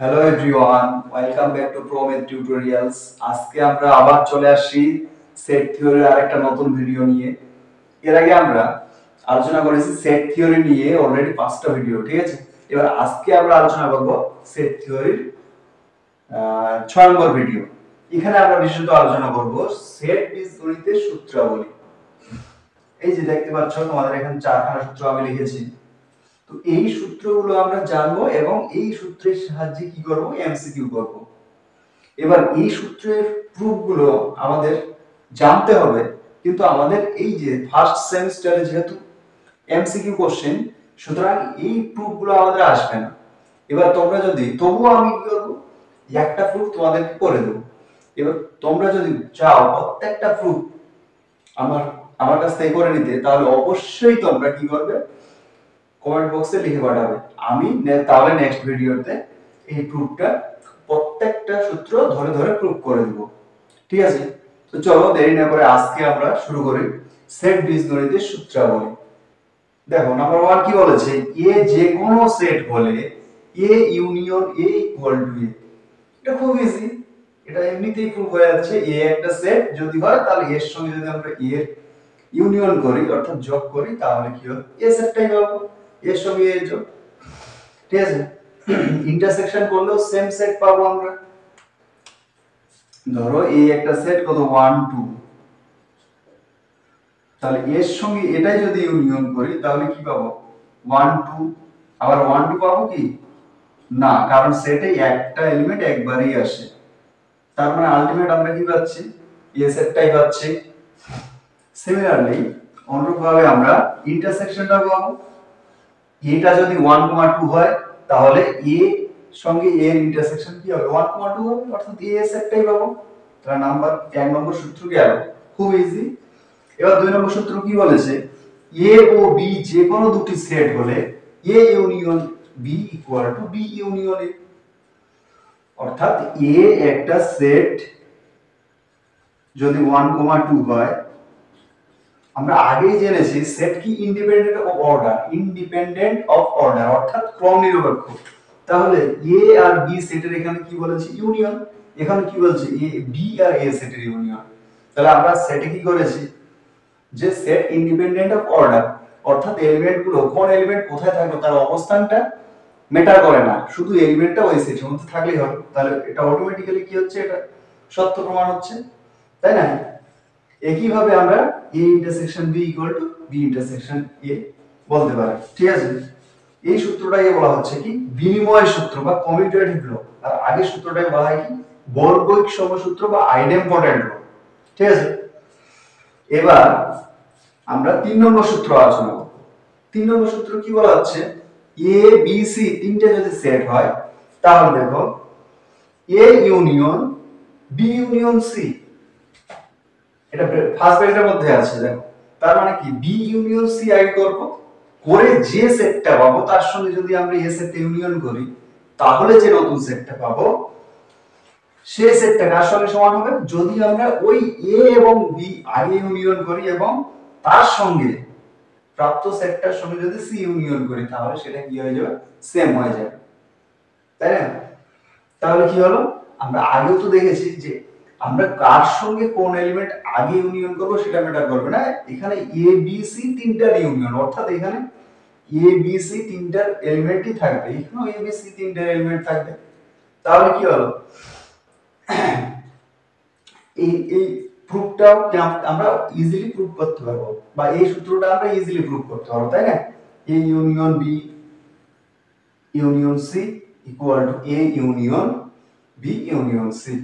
Hello everyone, welcome back to Prometh tutorials. আজকে আমরা আবার চলে আসছি সেট থিওরির আরেকটা নতুন ভিডিও নিয়ে। এর আগে আমরা আলোচনা করেছি সেট থিওরি নিয়ে অলরেডি 5টা ভিডিও, ঠিক আছে। এবার আজকে আমরা আলোচনা করব সেট থিওরির 6 নম্বর ভিডিও। এখানে আমরা বিশেষত আলোচনা করব সেট বীজগণিতের সূত্রাবলী। এই যে দেখতে পাচ্ছ তোমাদের এখানে চারখানা সূত্র আমি লিখেছি। তো এই সূত্রগুলো আমরা জানবো এবং এই সূত্রের সাহায্যে কি করব, এমসিকিউ করব। এবার এই সূত্রের প্রুফগুলো আমাদের জানতে হবে, কিন্তু আমাদের এই যে ফার্স্ট সেমিস্টারে যেহেতু এমসিকিউ কোশ্চেন, সুতরাং এই প্রুফগুলো আমাদের আসবে না। এবার তোমরা যদি তবুও আমি কি করব, একটা প্রুফ তোমাদেরকে করে দেব। এবার তোমরা যদি চাও প্রত্যেকটা প্রুফ আমার আমার কাছ থেকে করে নিতে, তাহলে অবশ্যই তোমরা কি করবে, কমেন্ট বক্সে লিখে পাঠাবে। আমি তাহলে নেক্সট ভিডিওতে এই প্রুফটা প্রত্যেকটা সূত্র ধরে ধরে প্রুফ করে দেব, ঠিক আছে। তো চলো দেরি না করে আজকে আমরা শুরু করি সেট বীজগণিতের সূত্রাবলী। দেখো নাম্বার 1 কি বলেছে, এ যে কোনো সেট হলে A union A equal to A. এটা খুব ইজি, এটা এমনিতেই প্রুফ হয়ে যাচ্ছে। এ একটা সেট যদি হয়, তাহলে এর সঙ্গে যদি আমরা এর ইউনিয়ন করি অর্থাৎ যোগ করি, তাহলে কি হবে, এ সেটটাই পাবো, এর সঙ্গে এর যোগ, ঠিক আছে। ইন্টারসেকশন করলেও সেম সেট পাবো আমরা। ধরো এই একটা সেট কত 1 2, তাহলে এর সঙ্গে এটাই যদি ইউনিয়ন করি তাহলে কি পাবো 1 2। আবার 1 2 পাবো কি না, কারণ সেটে একটা এলিমেন্ট একবারই আসে। তার মানে আলটিমেট আমরা কি পাচ্ছি, এ সেটটাই পাচ্ছি। সিমিলারলি অনুরূপভাবে আমরা ইন্টারসেকশনটা পাবো। এটা যদি 1 2 হয়, তাহলে এ সঙ্গে এর ইন্টারসেকশন কি হবে, 1 2 হবে, অর্থাৎ এ সেটটাই পাবো। তাহলে নাম্বার 1 নম্বর সূত্র গেল, খুব ইজি। এবার 2 নম্বর সূত্র কি বলেছে, এ ও বি যে কোনো দুটি সেট হলে A union B equal to B union A. অর্থাৎ এ একটা সেট যদি 1 2 হয়, আমরা আগেই জেনেছি সেট কি independent of order, independent of order অর্থাৎ ক্রম নিরপেক্ষ। তাহলে এ আর বি সেটের এখানে কি বলেছে, ইউনিয়ন। এখানে কি বলছে, এ বি আর এ সেটের ইউনিয়ন। তাহলে আমরা সেটে কি করেছি, যে সেট ইন্ডিপেন্ডেন্ট অফ অর্ডার অর্থাৎ এলিমেন্ট গুলো কোন এলিমেন্ট কোথায় থাকবে তার অবস্থানটা ম্যাটার করে না, শুধু এলিমেন্টটা ওই সেটের মধ্যে থাকলেই হবে। তাহলে এটা অটোমেটিক্যালি কি হচ্ছে, এটা সত্য প্রমাণ হচ্ছে, তাই না। একই ভাবে আমরা a intersection b equal to b intersection a বলতে পারি, ঠিক আছে। এই সূত্রটাকে বলা হচ্ছে কি বিনিময় সূত্র বা কমিউটেটিভ ল। আর আগের সূত্রটাকে বলা হয় কি বর্গৈক সমসূত্র বা আইডেম্পোটেন্ট ল, ঠিক আছে। এবার আমরা 3 নম্বর সূত্র আলোচনা করব। 3 নম্বর সূত্র কি বলা হচ্ছে, a b c তিনটে যদি সেট হয়, তাহলে দেখো a union b union c, এটা ফার্স্ট ব্র্যাকেটের মধ্যে আছে দেখো। তার মানে কি বি ইউনিয়ন সি আই করব, করে যে সেটটা পাবো তার সঙ্গে যদি আমরা এ সেটটা ইউনিয়ন করি, তাহলে যে নতুন সেটটা পাবো সেই সেটটা কার সঙ্গে সমান হবে, যদি আমরা ওই এ এবং বি আগে ইউনিয়ন করি এবং তার সঙ্গে প্রাপ্ত সেটটার সঙ্গে যদি সি ইউনিয়ন করি, তাহলে সেটা কি হয়ে যাবে, সেম হয়ে যাবে, তাই না। তাহলে কি হলো, আমরা আগেও তো দেখেছি যে আমরা কার সঙ্গে কোন এলিমেন্ট আগে ইউনিয়ন করব সেটা ম্যাটার করবে না। এখানে এ বি সি তিনটার ইউনিয়ন, অর্থাৎ এখানে এ বি সি তিনটার এলিমেন্টই থাকবে, এখানেও এ বি সি তিনটার এলিমেন্ট থাকবে। তাহলে কি হলো, এই এই প্রুফটাও আমরা ইজিলি প্রুফ করতে পারবো, বা এই সূত্রটা আমরা ইজিলি প্রুফ করতে পারবো, তাই না। A union B union C equal to A union B union C.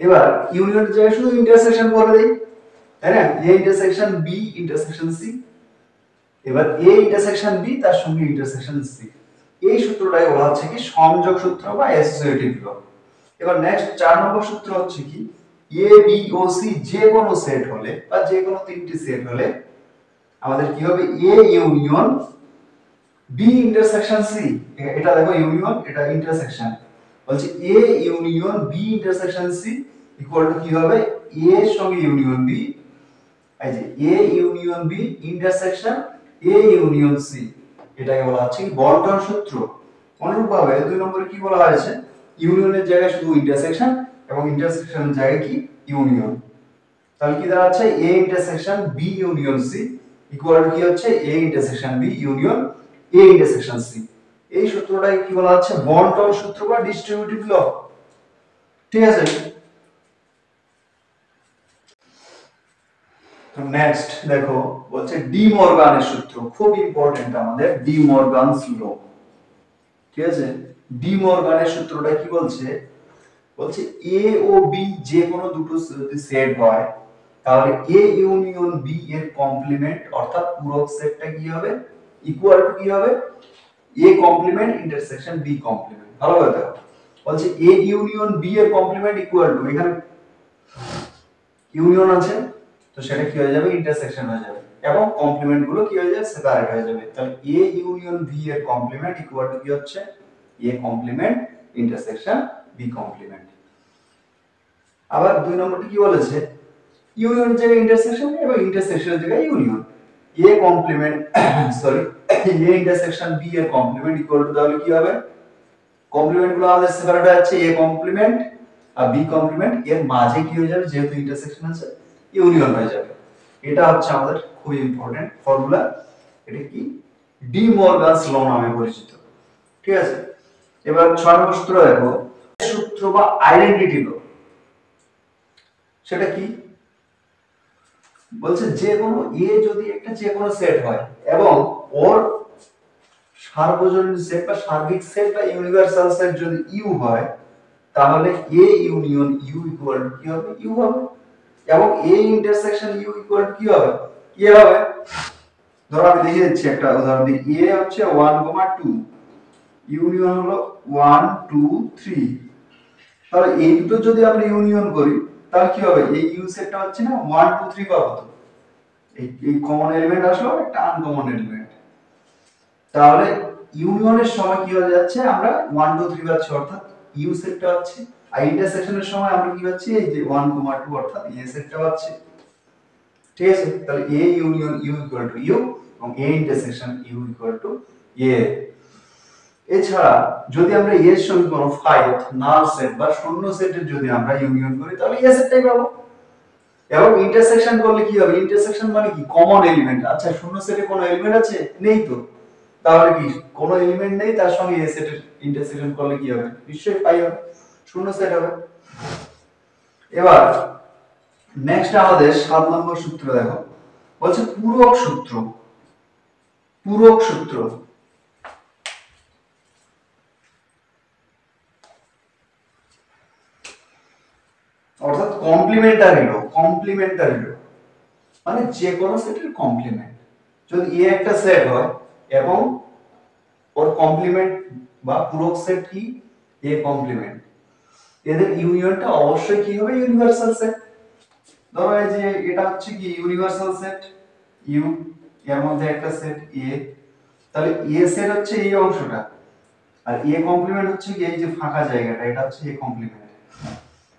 এবার ইউনিয়ন জায়গায় শুধু ইন্টারসেকশন করে দেই, তাই না, A intersection B intersection C. এবার এ ইন্টারসেকশন বি তার সঙ্গে ইন্টারসেকশন সি, এই সূত্রটাই বলা হচ্ছে কি সংযোগ সূত্র বা অ্যাসোসিয়েটিভ ল। এবার নেক্সট 4 নম্বর সূত্র হচ্ছে কি, এ বি ও সি যে কোনো সেট হলে বা যে কোনো তিনটি সেট হলে আমাদের কি হবে, A union B intersection C. এটা দেখো ইউনিয়ন, এটা ইন্টারসেকশন, বলছে A union B intersection C equal to কি হবে, এ এর সঙ্গে ইউনিয়ন বি, এই যে A union B intersection A union C. এটাকে বলা হচ্ছে কি বন্টন সূত্র। অনুরূপভাবে 2 নম্বরে কি বলা হয়েছে, ইউনিয়নের জায়গায় শুধু ইন্টারসেকশন এবং ইন্টারসেকশনের জায়গায় কি ইউনিয়ন। তাহলে কি দাঁড়াচ্ছে a intersection b union c equal to কি হচ্ছে a intersection b union a intersection c। এই সূত্রটাকে কি বলা হচ্ছে বন্টন সূত্র বা ডিস্ট্রিবিউটিভ ল। ঠিক আছে, তো নেক্সট দেখো বলছে ডি মর্গানের সূত্র, খুব ইম্পর্টেন্ট আমাদের ডি মর্গানস ল। ঠিক আছে, ডি মর্গানের সূত্রটা কি বলছে, বলছে এ ও বি যে কোনো দুটো যদি সেট হয় তাহলে এ ইউনিয়ন বি এর কমপ্লিমেন্ট অর্থাৎ পূরক সেটটা কি হবে ইকুয়াল টু কি হবে A complement intersection B complement. ভালো করে দেখো, বলছে এ ইউনিয়ন বি এর কমপ্লিমেন্ট ইকুয়াল টু, এখানে ইউনিয়ন আছে তো সেটা কি হয়ে যাবে ইন্টারসেকশন হয়ে যাবে এবং কমপ্লিমেন্ট গুলো কি হয়ে যাবে সেপারেট হয়ে যাবে। তাহলে এ ইউনিয়ন বি এর কমপ্লিমেন্ট ইকুয়াল টু কি হচ্ছে A complement intersection B complement. আবার 2 নম্বরটি কি বলেছে, ইউনিয়নের জায়গায় ইন্টারসেকশন এবং ইন্টারসেকশনের জায়গায় union, A complement sorry A intersection B এর কমপ্লিমেন্ট ইকুয়াল টু, তাহলে কি হবে কমপ্লিমেন্ট গুলো আমাদের সেপারেট হয়ে যাচ্ছে এ কমপ্লিমেন্ট আর বি কমপ্লিমেন্ট, এর মাঝে কি হয়ে যাবে যেহেতু ইন্টারসেকশন আছে ইউনিয়ন হয়ে যাবে। এটা হচ্ছে আমাদের খুব ইম্পর্টেন্ট ফর্মুলা, এটা কি ডি মর্গানস ল নামে পরিচিত। ঠিক আছে, এবার 6 নম্বর সূত্র দেখো, সূত্র বা আইডেন্টিটি ল, সেটা কি বলছে যে কোনো এ যদি একটা যে কোনো সেট হয় এবং ওর সার্বজনীন সেট বা সার্বিক সেট বা ইউনিভার্সাল সেট যদি ইউ হয় তাহলে A union U equal to কি হবে ইউ হবে এবং A intersection U equal to কি হবে এ হবে। ধরো আমি দেখিয়ে দিচ্ছি একটা উদাহরণ দিই, এ হচ্ছে 1, 2 ইউনিয়ন হলো 1 2 3, তাহলে এই দুটো যদি আমরা ইউনিয়ন করি তাহলে কি হবে এই ইউ সেটটা হচ্ছে না 1 2 3 পাবো, তো এই কমন এলিমেন্ট আসলো একটা আনকমন এলিমেন্ট, তাহলে ইউনিয়নের সময় কি হয়ে যাচ্ছে আমরা 1 2 3 পাচ্ছি অর্থাৎ ইউ সেটটা পাচ্ছি, আর ইন্টারসেকশনের সময় আমরা কি পাচ্ছি এই যে 1 2 অর্থাৎ এ সেটটা পাচ্ছি। ঠিক আছে, তাহলে A union U equal to U এবং A intersection U equal to A. এছাড়া যদি আমরা এর সমীকরণ ফাই অর্থাৎ নাল সেট বা শূন্য সেটের যদি আমরা ইউনিয়ন করি তাহলে এ সেটটাই পাবো এবং ইন্টারসেকশন করলে কি হবে ইন্টারসেকশন মানে কি কমন এলিমেন্ট। আচ্ছা শূন্য সেটে কোনো এলিমেন্ট আছে নেই, তো তাহলে কি কোনো এলিমেন্ট নেই তার সঙ্গে এ সেটের ইন্টারসেকশন করলে কি হবে নিশ্চয়ই পাই হবে, শূন্য সেট হবে। এবার নেক্সট আমাদের 7 নম্বর সূত্র দেখো, বলছে পূরক সূত্র। পূরক সূত্র অর্থাৎ কমপ্লিমেন্টারি ল, কমপ্লিমেন্টারি ল মানে যে কোনো সেটের কমপ্লিমেন্ট, যদি এ একটা সেট হয় এবং ওর কমপ্লিমেন্ট বা পূরক সেট কি এ কমপ্লিমেন্ট, এদের ইউনিয়নটা অবশ্যই কি হবে ইউনিভার্সাল সেট। ধরো এই যে এটা হচ্ছে কি ইউনিভার্সাল সেট ইউ, এর মধ্যে একটা সেট এ, তাহলে এ সেট হচ্ছে এই অংশটা আর এ কমপ্লিমেন্ট হচ্ছে কি এই যে ফাঁকা জায়গাটা এটা হচ্ছে এ কমপ্লিমেন্ট,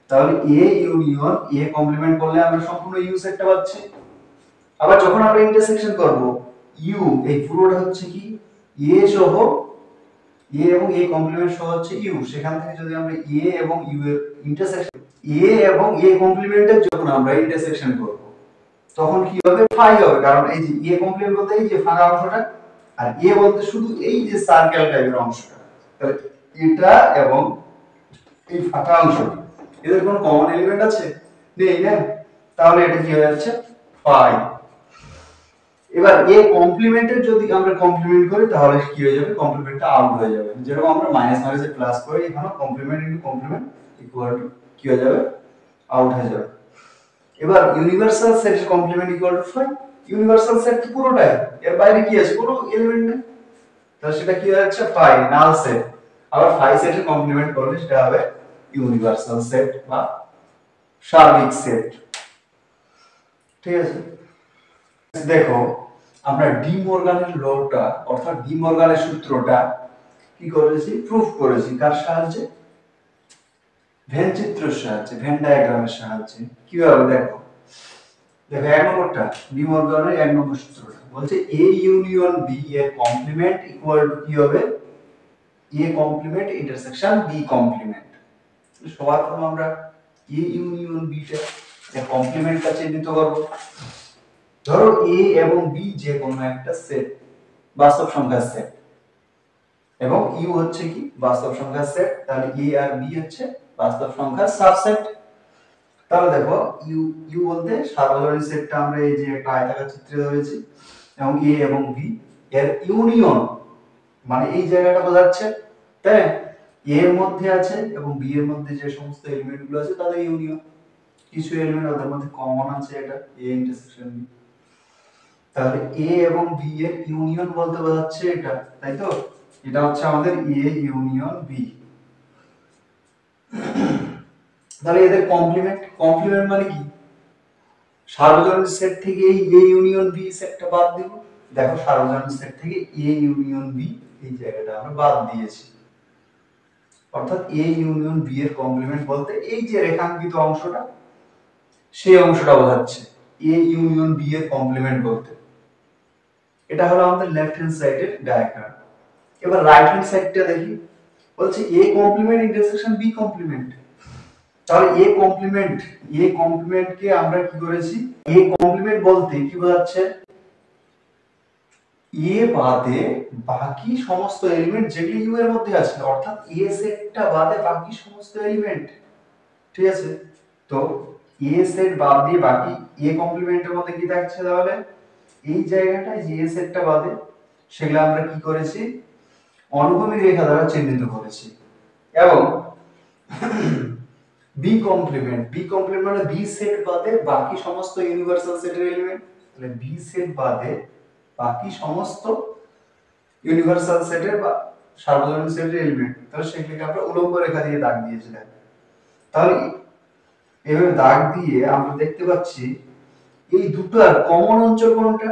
তাহলে এ ইউনিয়ন এ কমপ্লিমেন্ট করলে আমরা সম্পূর্ণ ইউ সেটটা পাচ্ছি। আবার যখন আমরা ইন্টারসেকশন করব ইউ এই পুরোটা হচ্ছে কি এ সহ এ এবং এ কমপ্লিমেন্ট সহ হচ্ছে ইউ, সেখান থেকে যদি আমরা এ এবং ইউ এর ইন্টারসেকশন এ এবং এ কমপ্লিমেন্টের যখন আমরা ইন্টারসেকশন করব তখন কি হবে ফাই হবে, কারণ এই যে এ কমপ্লিমেন্ট বলতে এই যে ফাঁকা অংশটা আর এ বলতে শুধু এই যে সার্কেল টাইপের অংশটা, তাহলে এটা এবং এই ফাঁকা অংশটা এদের কোনো কমন এলিমেন্ট আছে নেই না, তাহলে এটা কি হয়ে যাচ্ছে ফাই। এবার এ কমপ্লিমেন্টের যদি আমরা কমপ্লিমেন্ট করি তাহলে কি হয়ে যাবে কমপ্লিমেন্টটা আউট হয়ে যাবে, যেরকম আমরা মাইনাস মাইনাসে প্লাস করি এখানে complement into complement equal to কি হয়ে যাবে আউট হয়ে যাবে। এবার ইউনিভার্সাল সেটের complement equal to phi, universal set তো পুরোটাই, এর বাইরে কি আছে কোনো এলিমেন্ট নেই, তাহলে সেটা কি হয়ে যাচ্ছে ফাই নাল সেট। আবার ফাই সেটের কমপ্লিমেন্ট করলে সেটা হবে ইউনিভার্সাল সেট বা সার্বিক সেট। ঠিক আছে, দেখো আমরা ডি মর্গানের লটা অর্থাৎ ডি মর্গানের সূত্রটা কি করেছি প্রুফ করেছি কার সাহায্যে ভেন চিত্রের সাহায্যে ভেন ডায়াগ্রামের সাহায্যে। কিভাবে দেখো, দেখো এক নম্বরটা ডি মর্গানের এক নম্বর সূত্রটা বলছে এ ইউনিয়ন বি এর কমপ্লিমেন্ট ইকুয়াল টু কি হবে A complement intersection B complement. সবার প্রথম আমরা এ ইউনিয়ন বি টা এর কমপ্লিমেন্টটা চিহ্নিত করব। ধরো এ এবং বি যে কোনো একটা সেট, বাস্তব সংখ্যার সেট, এবং ইউ হচ্ছে কি বাস্তব সংখ্যার সেট, তাহলে এ আর বি হচ্ছে বাস্তব সংখ্যার সাবসেট। তাহলে দেখো ইউ ইউ বলতে সার্বজনীন সেটটা আমরা এই যে একটা আয়তাকার চিত্রে ধরেছি, এবং এ এবং বি এর ইউনিয়ন মানে এই জায়গাটা বোঝাচ্ছে, তাই এ এর মধ্যে আছে এবং বি এর মধ্যে যে সমস্ত এলিমেন্ট গুলো আছে তাদের ইউনিয়ন, কিছু এলিমেন্ট ওদের মধ্যে কমন আছে, এটা এ ইন্টারসেকশন বি। তাহলে এ এবং বি এর ইউনিয়ন বলতে বোঝাচ্ছে এটা, তাই তো? এটা হচ্ছে আমাদের এ ইউনিয়ন বি। তাহলে এদের কমপ্লিমেন্ট, কমপ্লিমেন্ট মানে কি? সার্বজনীন সেট থেকে এই এ ইউনিয়ন বি সেটটা বাদ দিব। দেখো সার্বজনীন সেট থেকে এ ইউনিয়ন বি এই জায়গাটা আমরা বাদ দিয়েছি, অর্থাৎ এ ইউনিয়ন বি এর কমপ্লিমেন্ট বলতে এই যে রেখাঙ্কিত অংশটা, সেই অংশটা বোঝাচ্ছে এ ইউনিয়ন বি এর কমপ্লিমেন্ট বলতে। এটা হলো আমাদের লেফট হ্যান্ড সাইডের ডায়াগ্রাম। এবার রাইট হ্যান্ড সাইডটা দেখি, বলছে A complement intersection B complement. তাহলে এ কমপ্লিমেন্ট কে আমরা কি করেছি, এ কমপ্লিমেন্ট বলতে কি বোঝাচ্ছে, এ বাদে বাকি সমস্ত এলিমেন্ট যেগুলো ইউ এর মধ্যে আছে, অর্থাৎ এ সেটটা বাদে বাকি সমস্ত এলিমেন্ট, ঠিক আছে? তো এ সেট বাদ দিয়ে বাকি এ কমপ্লিমেন্টের মধ্যে কি থাকছে, তাহলে এই জায়গাটায় যে এ সেটটা বাদে সেগুলো আমরা কি করেছি, অনুভূমিক রেখা দ্বারা চিহ্নিত করেছি। এবং বি কমপ্লিমেন্ট মানে বি সেট বাদে বাকি সমস্ত ইউনিভার্সাল সেটের এলিমেন্ট, তাহলে বি সেট বাদে বাকি সমস্ত ইউনিভার্সাল সেটের বা সার্বজনীন সেটের এলিমেন্ট, তাহলে সেগুলোকে আমরা উলম্ব রেখা দিয়ে দাগ দিয়েছিলাম। তাহলে এভাবে দাগ দিয়ে আমরা দেখতে পাচ্ছি এই দুটোর কমন অঞ্চল কোনটা,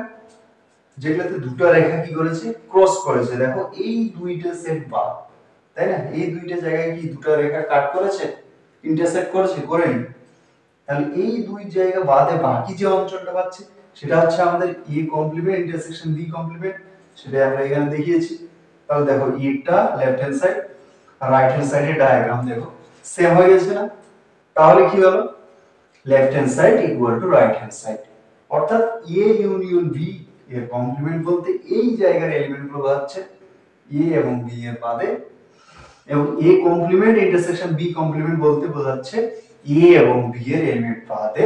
যেগুলোতে দুটো রেখা কি করেছে, ক্রস করেছে। দেখো এই দুইটা সেট বাদ, তাই না? এই দুইটা জায়গায় কি দুটো রেখা কাট করেছে, ইন্টারসেক্ট করেছে, করেনি? তাহলে এই দুই জায়গা বাদে বাকি যে অঞ্চলটা পাচ্ছি সেটা হচ্ছে আমাদের A complement intersection B complement, সেটা আমরা এখানে দেখিয়েছি। তাহলে দেখো এটা লেফট হ্যান্ড সাইড আর রাইট হ্যান্ড সাইডের ডায়াগ্রাম দেখো সেম হয়ে গেছে না? তাহলে কি হলো, left hand side equal to right hand side, অর্থাৎ এ ইউনিয়ন বি এর কমপ্লিমেন্ট বলতে এই জায়গার এলিমেন্টগুলো বোঝাচ্ছে এ এবং বি এর বাদে, এবং A complement intersection B complement বলতে বোঝাচ্ছে এ এবং বি এর এলিমেন্ট বাদে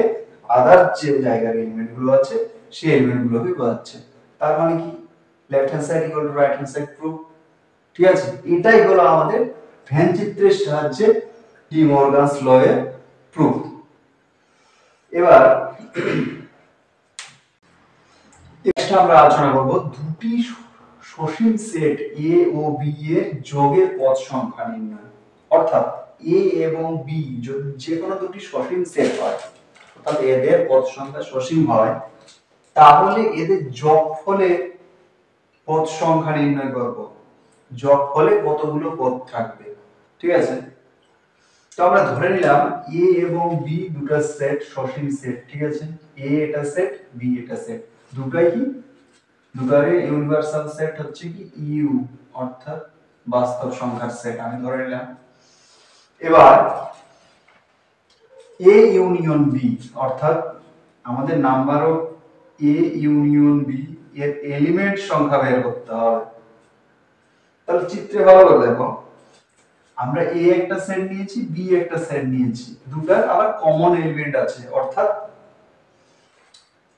আদার যে জায়গার এলিমেন্ট গুলো আছে সেই এলিমেন্ট গুলোকে বোঝাচ্ছে। তার মানে কি, left hand side equal to right hand side proof. ঠিক আছে, এটাই হলো আমাদের ভেন চিত্রের সাহায্যে ডি মর্গানস ল এর প্রুফ। এবার নেক্সট আমরা আলোচনা করব দুটি সসীম সেট এ ও বি এর যোগের পদ সংখ্যা নির্ণয়। অর্থাৎ এ এবং বি যদি যে কোনো দুটি সসীম সেট হয়, অর্থাৎ এদের পদ সংখ্যা সসীম হয়, তাহলে এদের যোগফলে পদ সংখ্যা নির্ণয় করব। যোগফলে কতগুলো পদ থাকবে, ঠিক আছে? তো আমরা ধরে নিলাম এ এবং বি দুটো সেট, সসীম সেট, ঠিক আছে? এ এটা সেট, বি এটা সেট, দুটাই কি, দুটারে ইউনিভার্সাল সেট হচ্ছে কি ইউ, অর্থাৎ বাস্তব সংখ্যার সেট আমি ধরে নিলাম। এবার এ ইউনিয়ন বি, অর্থাৎ আমাদের number of A union B এর এলিমেন্ট সংখ্যা বের করতে হবে। তাহলে চিত্রে ভালো করে দেখো, আমরা এ একটা সেট নিয়েছি, বি একটা সেট নিয়েছি, দুটার আবার কমন এলিমেন্ট আছে, অর্থাৎ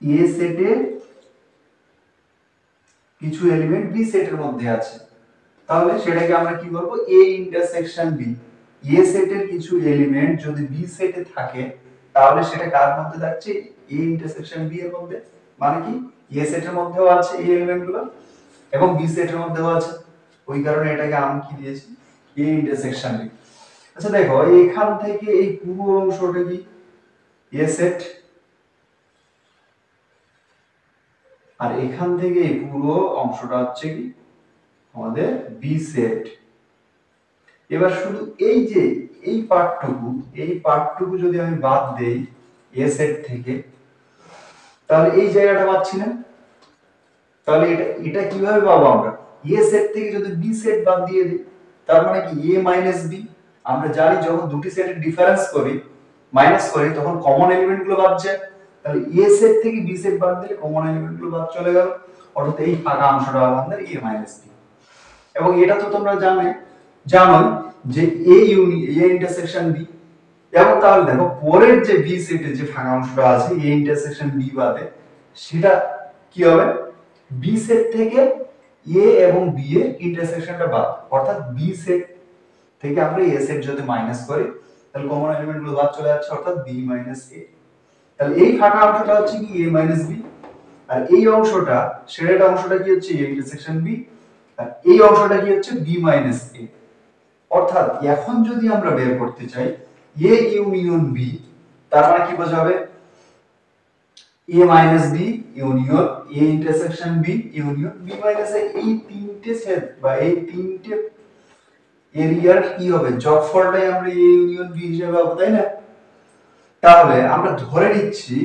এ সেটে কিছু এলিমেন্ট বি সেটের মধ্যে আছে, তাহলে সেটাকে আমরা কি বলবো, এ ইন্টারসেকশন বি। এ সেটের কিছু এলিমেন্ট যদি বি সেটে থাকে তাহলে সেটা কার মধ্যে থাকছে, এ ইন্টারসেকশন বি এর মধ্যে। মানে কি, এ সেটের মধ্যেও আছে এই এলিমেন্টগুলো এবং বি সেটের মধ্যেও আছে, ওই কারণে এটাকে আমি কি দিয়েছি, এ ইন্টারসেকশন বি। আচ্ছা দেখো এখান থেকে এই পুরো অংশটা কি এ সেট, আর এখান থেকে এই পুরো অংশটা হচ্ছে কি আমাদের বি সেট। এবার শুধু এই যে এই পার্টটুকু যদি আমি বাদ দেই এ সেট থেকে, তাহলে এই জায়গাটা পাচ্ছি না। তাহলে এটা এটা কিভাবে পাবো আমরা, এ সেট থেকে যদি বি সেট বাদ দিয়ে দিই তার মানে কি a মাইনাস b, আমরা জানি যখন দুটি সেটের ডিফারেন্স করি মাইনাস করি তখন কমন এলিমেন্ট গুলো বাদ যায়, তাহলে a সেট থেকে b সেট বাদ দিলে কমন এলিমেন্ট গুলো বাদ চলে গেল, অর্থাৎ এই ফাঁকা অংশটা হলো আমাদের a মাইনাস b। এবং এটা তো তোমরা জানোই যে a ইন্টারসেকশন b, এবং তাহলে দেখো পরের যে b সেটে যে ফাঁকা অংশটা আছে a ইন্টারসেকশন b বাদে, সেটা কি হবে, b সেট থেকে a এবং b এর ইন্টারসেকশনটা বাদ, অর্থাৎ b সেট থেকে আমরা a সেট যদি মাইনাস করি তাহলে কমন এলিমেন্ট গুলো বাদ চলে যাচ্ছে, অর্থাৎ b মাইনাস a। তাহলে এই ফাঁকা অংশটা হচ্ছে কি a মাইনাস b, আর এই অংশটা শেডেড অংশটা কি হচ্ছে a ইন্টারসেকশন b, আর এই অংশটা কি হচ্ছে b মাইনাস a। অর্থাৎ এখন যদি আমরা বের করতে চাই a ইউনিয়ন b, তার মানে কি বোঝাবে a minus b union a intersection b union b minus a, এই তিনটে সেট বা এই তিনটে এরিয়ার কি হবে, যোগফলটাই আমরা a ইউনিয়ন b হিসেবে পাবো, তাই না? তাহলে আমরা ধরে নিচ্ছি,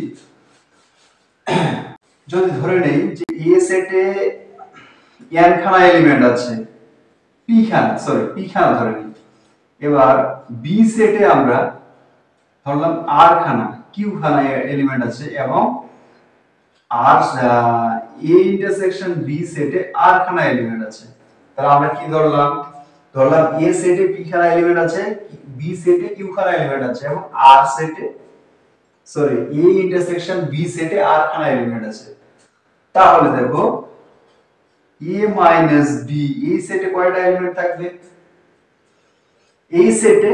যদি ধরে নেই যে a সেটে n খানা এলিমেন্ট আছে, p খানা ধরে নিই, এবার b সেটে আমরা ধরলাম r খানা q খানা এলিমেন্ট আছে, এবং r a ইন্টারসেকশন b সেটে r খানা এলিমেন্ট আছে। তাহলে আমরা কি ধরলাম a সেটে p খানা এলিমেন্ট আছে, b সেটে q খানা এলিমেন্ট আছে, এবং r সেটে a ইন্টারসেকশন b সেটে r খানা এলিমেন্ট আছে। তাহলে দেখো a মাইনাস b এই সেটে কয়টা এলিমেন্ট থাকবে, এই সেটে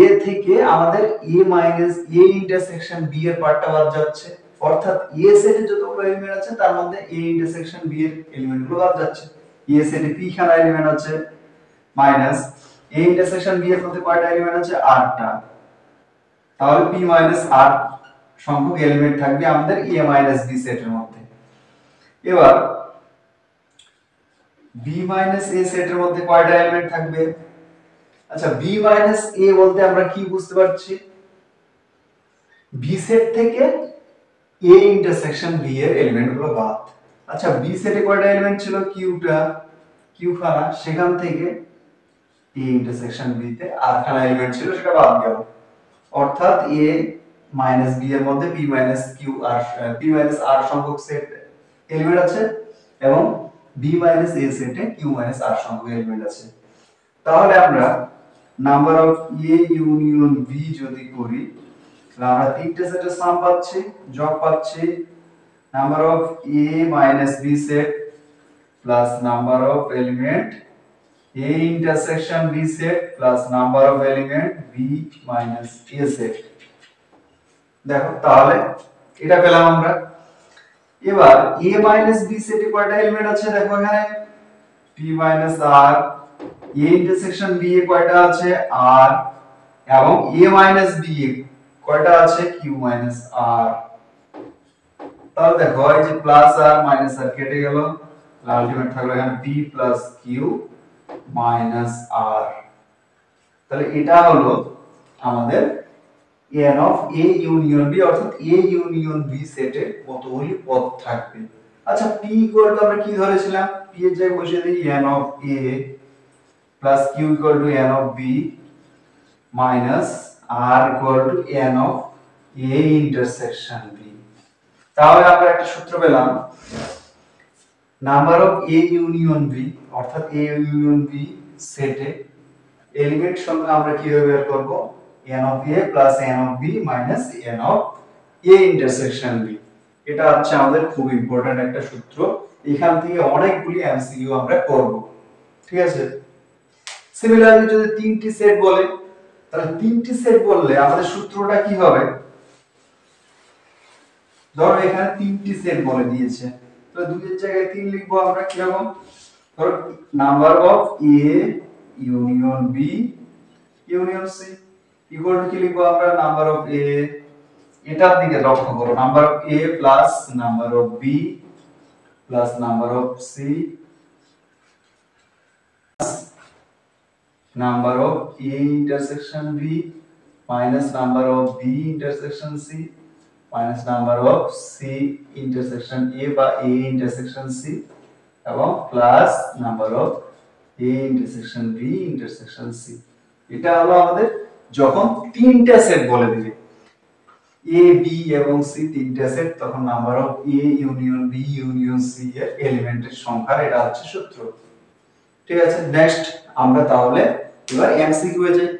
a থেকে আমাদের a minus a intersection b এর পার্টটা বাদ যাচ্ছে, অর্থাৎ a সেটে যতগুলো এলিমেন্ট আছে তার মধ্যে a ইন্টারসেকশন b এর এলিমেন্টগুলো বাদ যাচ্ছে। a সেটে p খানা এলিমেন্ট আছে মাইনাস a ইন্টারসেকশন b এর মধ্যে কয়টা এলিমেন্ট আছে, 8টা, তাহলে p মাইনাস 8 সংখ্যক এলিমেন্ট থাকবে আমাদের a মাইনাস b সেটের মধ্যে। এবার b মাইনাস a সেটের মধ্যে কয়টা এলিমেন্ট থাকবে, আচ্ছা b মাইনাস a বলতে আমরা কি বুঝতে পারছি, b সেট থেকে a ইন্টারসেকশন b এর এলিমেন্টগুলো বাদ। আচ্ছা b সেটে কয়টা এলিমেন্ট ছিল, q খানা, সেখান থেকে a ইন্টারসেকশন b তে r খানা এলিমেন্ট ছিল, সেটা বাদ গেল, অর্থাৎ a মাইনাস b এর মধ্যে p মাইনাস r সংখ্যক সেট এলিমেন্ট আছে, এবং b মাইনাস a সেটে q মাইনাস r সংখ্যক এলিমেন্ট আছে। তাহলে আমরা number of a union b যদি করি, তাহলে আমরা তিনটে সেটের সাম পাচ্ছি, যোগ পাচ্ছি, number of a minus b set plus number of element a intersection b set plus number of element b minus a set. দেখো তাহলে এটা পেলাম আমরা। এবার a মাইনাস b সেটে কয়টা এলিমেন্ট আছে, দেখো এখানে p minus r, a intersection b এ কয়টা আছে, r, এবং a মাইনাস b এ কয়টা আছে, q মাইনাস r। তাহলে দেখো এই যে প্লাস r মাইনাস r কেটে গেল, আলটিমেট থাকলো এখানে p plus q minus r। তাহলে এটা হলো আমাদের n of a union b, অর্থাৎ a ইউনিয়ন b সেটে কতগুলি পদ থাকবে। আচ্ছা p ইকুয়াল টু আমরা কি ধরেছিলাম, p এর জায়গায় বসিয়ে দিই n of a plus q equal to n of b minus r equal to n of a intersection b। তাহলে আমরা একটা সূত্র পেলাম, number of a union b, অর্থাৎ a ইউনিয়ন b সেটে এলিমেন্ট সংখ্যা আমরা কিভাবে বের করব, n of a plus n of b minus n of a intersection b। এটা হচ্ছে আমাদের খুব ইম্পর্টেন্ট একটা সূত্র, এখান থেকে অনেকগুলি এমসিকিউ আমরা করব, ঠিক আছে? সিমিলারলি যদি তিনটি সেট বলে, তাহলে তিনটি সেট বললে আমাদের সূত্রটা কি হবে, ধরো এখানে তিনটি সেট বলে দিয়েছে, তাহলে দুইয়ের জায়গায় 3 লিখবো আমরা কিরকম, ধরো number of a union b union c equal to কি লিখবো আমরা, নাম্বার অফ a, এটার দিকে লক্ষ্য করো, number of a plus number of b plus number of c number of a intersection b minus number of b intersection c minus number of c intersection a বা a intersection c, এবং plus number of A intersection B intersection C. এটা হলো আমাদের যখন তিনটা set বলে দিবে A B এবং সি তিনটা সেট, তখন number of A union B union C এর এলিমেন্টের সংখ্যা, এটা হচ্ছে সূত্র। ঠিক আছে, নেক্সট আমরা তাহলে এবার এমসিকিউ এ যাই।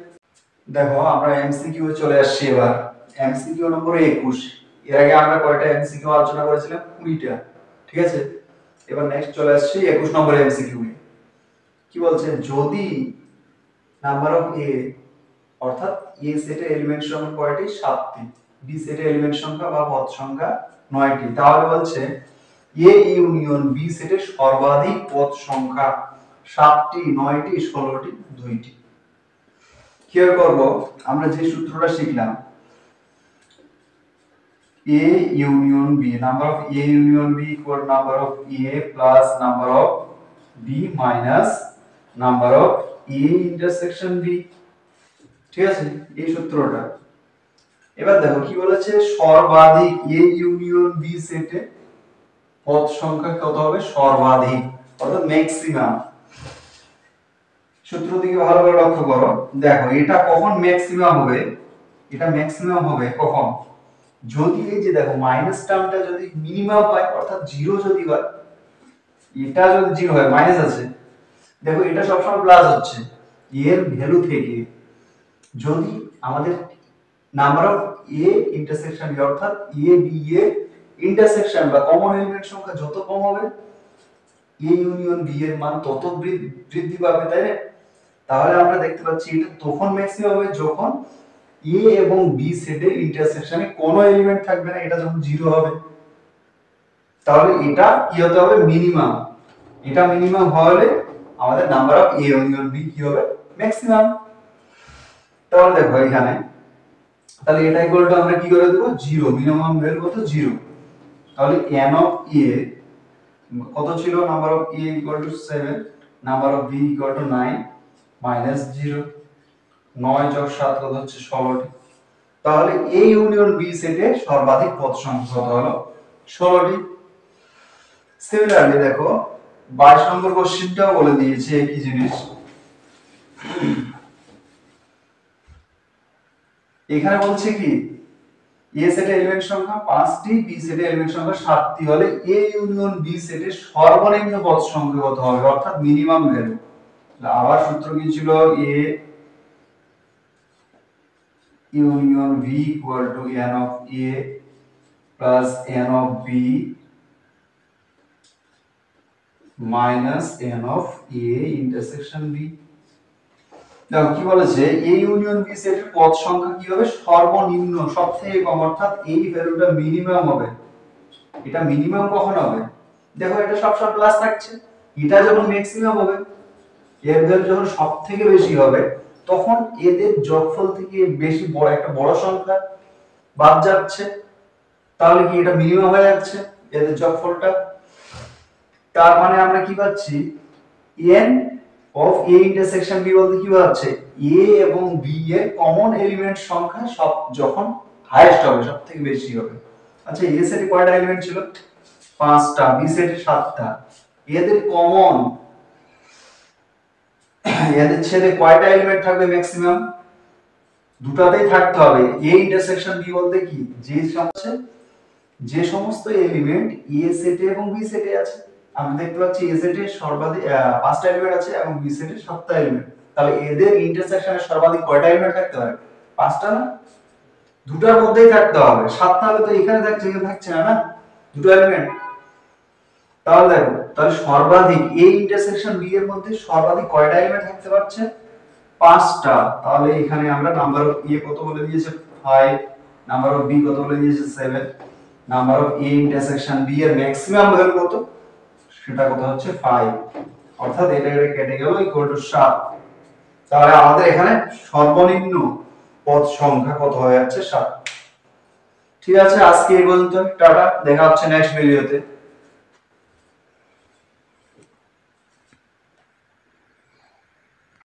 দেখো আমরা এমসিকিউ এ চলে আসছি এবার। এমসিকিউ নম্বর 21। এর আগে আমরা কয়টা এমসিকিউ আলোচনা করেছিলাম? 20টা। ঠিক আছে, এবার নেক্সট চলে আসছি 21 নম্বর এমসিকিউ এ। কি বলছে, যদি নাম্বার অফ এ অর্থাৎ এ সেটের এলিমেন্ট সংখ্যা কয়টি? 7টি। বি সেটের এলিমেন্ট সংখ্যা বা পদ সংখ্যা 9টি। তাহলে বলছে এ ইউনিয়ন বি সেটের সর্বাধিক পদ সংখ্যা 7টি, 9টি, 16টি, 2টি। কি করব? আমরা যে সূত্রটা শিখলাম, A union B, number of A union B equal number of A plus number of B minus number of A intersection B। ঠিক আছে, এই সূত্রটা। এবার দেখো কি বলেছে, সর্বাধিক A ইউনিয়ন B সেটে পদ সংখ্যা কত হবে? সর্বাধিক, অর্থাৎ ম্যাক্সিমাম। সূত্র দিকে ভালো করে লক্ষ্য করো। দেখো এটা কখন ম্যাক্সিমাম হবে? এটা ম্যাক্সিমাম হবে কখন? যদি এই যে দেখো মাইনাস টার্মটা যদি মিনিমাম হয়, অর্থাৎ জিরো যদি হয়, এটা যদি জিরো হয়, মাইনাস আছে, দেখো এটা সবসময় প্লাস হচ্ছে, এর ভ্যালু থেকে যদি আমাদের number of A intersection B অর্থাৎ এ বি এ ইন্টারসেকশন বা কমন এলিমেন্ট সংখ্যা যত কম হবে, এ ইউনিয়ন বি এর মান তত বৃদ্ধি পাবে, তাই না? তাহলে আমরা দেখতে পাচ্ছি এটা তখন ম্যাক্সিমাম হবে যখন এ এবং বি সেটের ইন্টারসেকশনে কোনো এলিমেন্ট থাকবে না, এটা যখন জিরো হবে। তাহলে এটা কি হতে হবে? মিনিমাম। এটা মিনিমাম হলে আমাদের number of A union B কি হবে? ম্যাক্সিমাম। তাহলে দেখো এখানে, তাহলে এটা ইকুয়াল টু আমরা কি করে দেব? জিরো। মিনিমাম ভ্যালু কত? জিরো। তাহলে n অফ এ কত ছিল? Number of A equal to 7, number of B equal to 9 minus 0। 9 যোগ 7 কত হচ্ছে? 16টি। তাহলে এ ইউনিয়ন বি সেটে সর্বাধিক পদ সংখ্যা কত হলো? 16টি। সিমিলারলি দেখো 22 নম্বর কোশ্চেনটাও বলে দিয়েছে একই জিনিস। এখানে বলছে কি, এ সেটের এলিমেন্ট সংখ্যা 5টি, বি সেটের এলিমেন্ট সংখ্যা 7টি হলে এ ইউনিয়ন বি সেটের সর্বনিম্ন পদ সংখ্যা কত হবে, অর্থাৎ মিনিমাম ভ্যালু। আবার সূত্র কি ছিল? A union B equal to n of A plus n of B minus n of A intersection B. দেখো কি বলেছে, এ ইউনিয়ন বি সেটের পদ সংখ্যা কি হবে? সর্বনিম্ন, সবথেকে কম, অর্থাৎ এই ভ্যালুটা মিনিমাম হবে। এটা মিনিমাম কখন হবে? দেখো এটা সবসময় প্লাস থাকছে, এটা যখন ম্যাক্সিমাম হবে, এর ভ্যালু যখন সবথেকে বেশি হবে, তখন এদের যোগফল থেকে বেশি বড় একটা বড় সংখ্যা বাদ যাচ্ছে। তাহলে কি এটা মিনিমাম হয়ে যাচ্ছে এদের যোগফলটা? তার মানে আমরা কি পাচ্ছি? n of a intersection b বলতে কি বোঝাচ্ছে? a এবং b এর কমন এলিমেন্ট সংখ্যা সব যখন হাইয়েস্ট হবে, সবথেকে বেশি হবে। আচ্ছা, a সেটে কয়টা এলিমেন্ট ছিল? 5টা, b সেটে 7টা। এদের কমন, এদের ছেড়ে কয়টা এলিমেন্ট থাকবে ম্যাক্সিমাম? দুটাতেই থাকতে হবে। a ইন্টারসেকশন b বলতে কি, যে সমস্ত এলিমেন্ট a সেটে এবং b সেটে আছে। আমরা দেখতে পাচ্ছি a সেটে সর্বাধিক 5টা এলিমেন্ট আছে এবং b সেটে 7টা এলিমেন্ট। তাহলে এদের ইন্টারসেকশনে সর্বাধিক কয়টা এলিমেন্ট থাকতে পারে? 5টা না? দুটার মধ্যেই থাকতে হবে। 7টা হলে তো এখানে থাকছে, এখানে থাকছে না, না? দুটো এলিমেন্ট। তাহলে দেখো, তাহলে সর্বাধিক a ইন্টারসেকশন b এর মধ্যে সর্বাধিক কয়টা এলিমেন্ট থাকতে পারছে? 5টা। তাহলে এখানে আমরা নাম্বার অফ a কত বলে দিয়েছে? 5, নাম্বার অফ b কত বলে দিয়েছে? 7, number of a intersection b এর ম্যাক্সিমাম ভ্যালু কত? সেটা কত হচ্ছে? 5। অর্থাৎ এটা কেটে গেল ইকুয়াল টু 7। তাহলে আমাদের এখানে সর্বনিম্ন পদ সংখ্যা কত হয়ে যাচ্ছে? 7। ঠিক আছে, আজকে এই পর্যন্ত। টাটা, দেখা হচ্ছে নেক্সট ভিডিওতে।